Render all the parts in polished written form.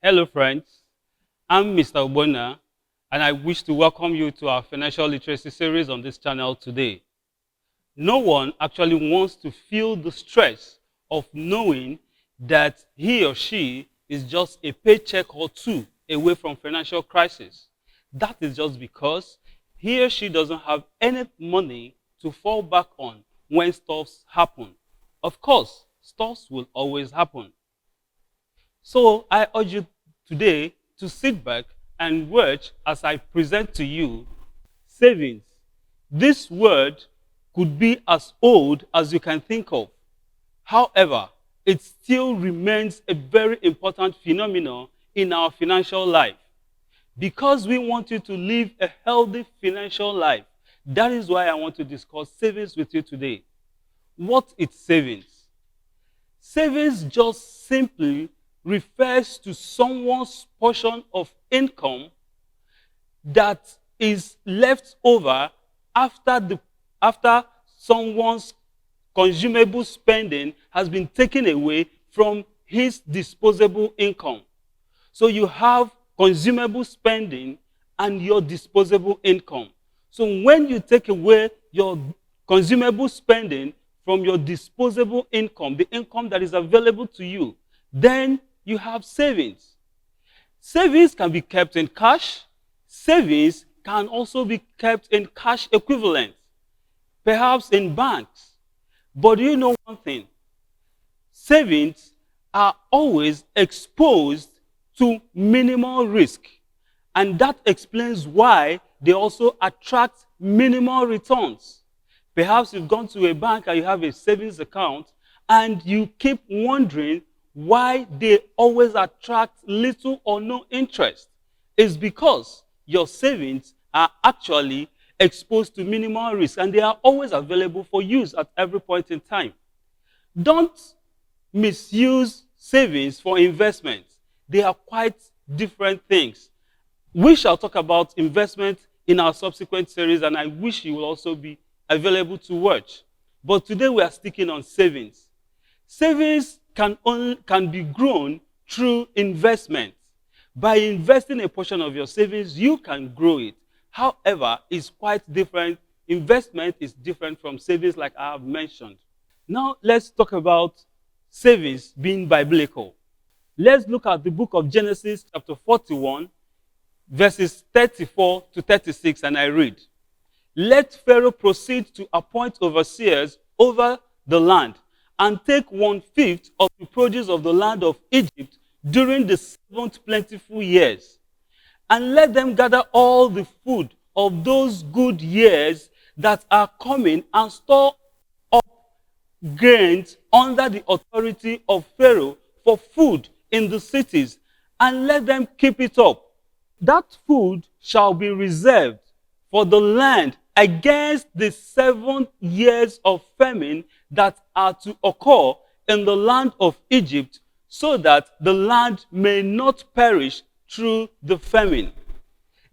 Hello friends, I'm Mr. Obona and I wish to welcome you to our financial literacy series on this channel today. No one actually wants to feel the stress of knowing that he or she is just a paycheck or two away from financial crisis. That is just because he or she doesn't have any money to fall back on when stuffs happen. Of course, stuffs will always happen. So I urge you today to sit back and watch as I present to you savings. This word could be as old as you can think of. However, it still remains a very important phenomenon in our financial life. Because we want you to live a healthy financial life, that is why I want to discuss savings with you today. What is savings? Savings just simply refers to someone's portion of income that is left over after someone's consumable spending has been taken away from his disposable income. So you have consumable spending and your disposable income. So when you take away your consumable spending from your disposable income, the income that is available to you, then you have savings. Savings can be kept in cash. Savings can also be kept in cash equivalent, perhaps in banks. But do you know one thing? Savings are always exposed to minimal risk. And that explains why they also attract minimal returns. Perhaps you've gone to a bank and you have a savings account and you keep wondering why they always attract little or no interest. It's because your savings are actually exposed to minimal risk and they are always available for use at every point in time. Don't misuse savings for investments. They are quite different things. We shall talk about investment in our subsequent series and I wish you will also be available to watch. But today we are sticking on savings. Savings can be grown through investment. By investing a portion of your savings, you can grow it. However, it's quite different. Investment is different from savings like I have mentioned. Now, let's talk about savings being biblical. Let's look at the book of Genesis chapter 41, verses 34 to 36, and I read. Let Pharaoh proceed to appoint overseers over the land and take 1/5 of the produce of the land of Egypt during the 7th plentiful years. And let them gather all the food of those good years that are coming and store up grains under the authority of Pharaoh for food in the cities, and let them keep it up. That food shall be reserved for the land against the 7 years of famine that are to occur in the land of Egypt, so that the land may not perish through the famine.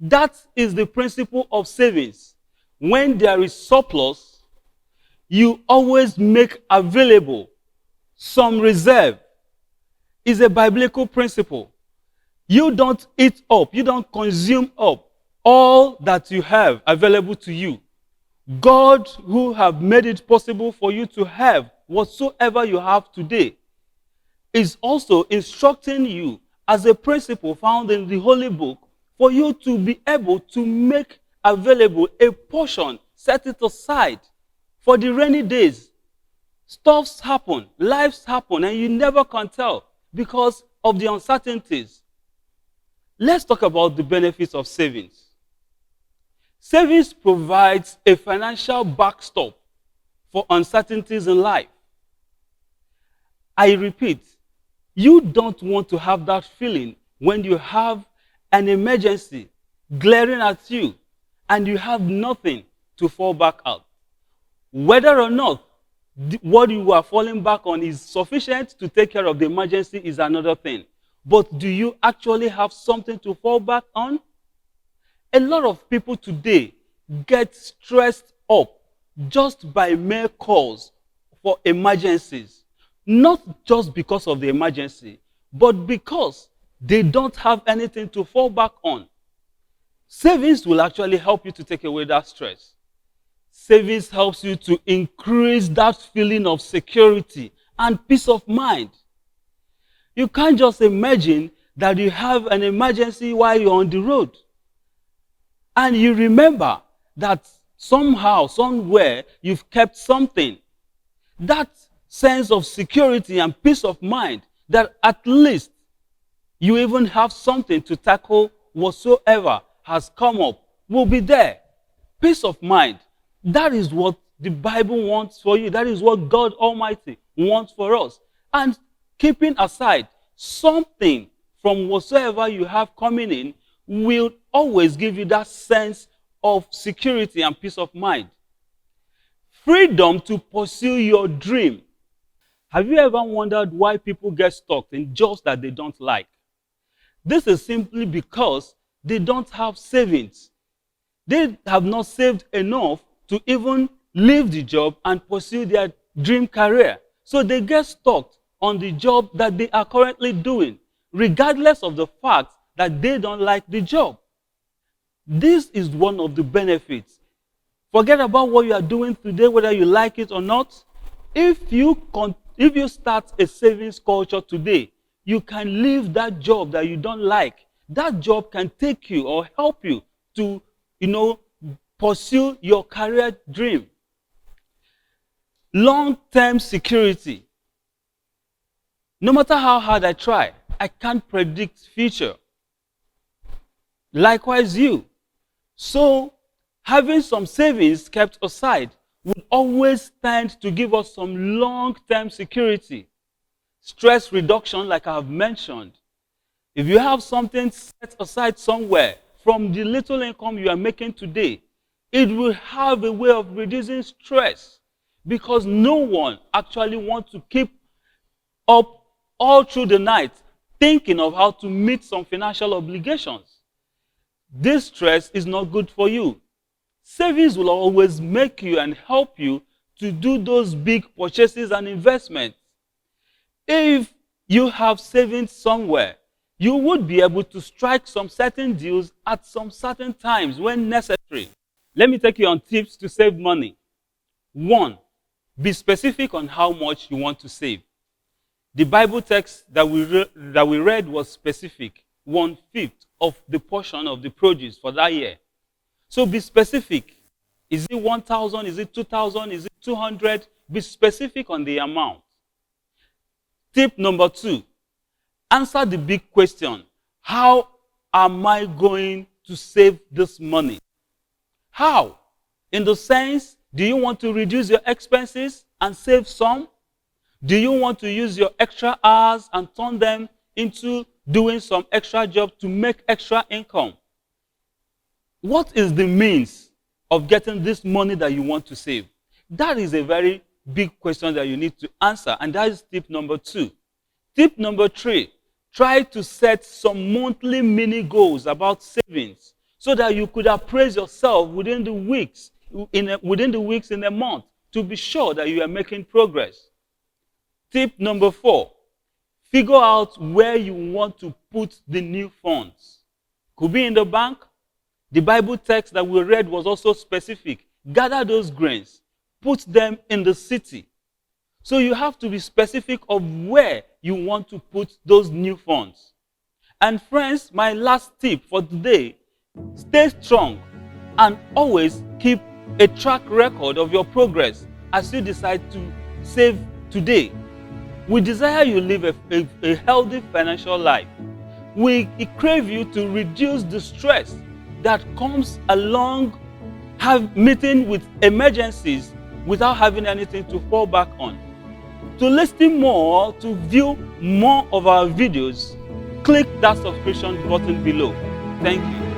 That is the principle of savings. When there is surplus, you always make available some reserve. It's a biblical principle. You don't eat up, you don't consume up all that you have available to you. God, who have made it possible for you to have whatsoever you have today, is also instructing you as a principle found in the Holy Book for you to be able to make available a portion, set it aside for the rainy days. Stuffs happen, lives happen, and you never can tell because of the uncertainties. Let's talk about the benefits of savings. Savings provides a financial backstop for uncertainties in life. I repeat, you don't want to have that feeling when you have an emergency glaring at you and you have nothing to fall back at. Whether or not what you are falling back on is sufficient to take care of the emergency is another thing. But do you actually have something to fall back on? A lot of people today get stressed up just by mere calls for emergencies. Not just because of the emergency, but because they don't have anything to fall back on. Savings will actually help you to take away that stress. Savings helps you to increase that feeling of security and peace of mind. You can't just imagine that you have an emergency while you're on the road. And you remember that somehow, somewhere, you've kept something. That sense of security and peace of mind, that at least you even have something to tackle whatsoever has come up, will be there. Peace of mind. That is what the Bible wants for you. That is what God Almighty wants for us. And keeping aside something from whatsoever you have coming in will always give you that sense of security and peace of mind. Freedom to pursue your dream. Have you ever wondered why people get stuck in jobs that they don't like? This is simply because they don't have savings. They have not saved enough to even leave the job and pursue their dream career. So they get stuck on the job that they are currently doing, regardless of the fact that they don't like the job. This is one of the benefits. Forget about what you are doing today, whether you like it or not. If you start a savings culture today, you can leave that job that you don't like. That job can take you or help you to, pursue your career dream. Long-term security. No matter how hard I try, I can't predict future. Likewise you. So, having some savings kept aside would always tend to give us some long-term security. Stress reduction, like I have mentioned. If you have something set aside somewhere from the little income you are making today, it will have a way of reducing stress, because no one actually wants to keep up all through the night thinking of how to meet some financial obligations. This stress is not good for you. Savings will always make you and help you to do those big purchases and investments. If you have savings somewhere, you would be able to strike some certain deals at some certain times when necessary. Let me take you on tips to save money. 1, be specific on how much you want to save. The Bible text that we read was specific, 1/5 of the portion of the produce for that year. So be specific. Is it 1,000? Is it 2,000? Is it 200? Be specific on the amount. Tip number 2, answer the big question. How am I going to save this money? How? In the sense, do you want to reduce your expenses and save some? Do you want to use your extra hours and turn them into doing some extra job to make extra income? What is the means of getting this money that you want to save? That is a very big question that you need to answer, and that is tip number 2. Tip number 3, try to set some monthly mini goals about savings so that you could appraise yourself within the weeks in a month to be sure that you are making progress. Tip number 4, figure out where you want to put the new funds. Could be in the bank. The Bible text that we read was also specific. Gather those grains, put them in the city. So you have to be specific of where you want to put those new funds. And friends, my last tip for today, stay strong and always keep a track record of your progress as you decide to save today. We desire you live a healthy financial life. We crave you to reduce the stress that comes along meeting with emergencies without having anything to fall back on. To listen more, to view more of our videos, click that subscription button below. Thank you.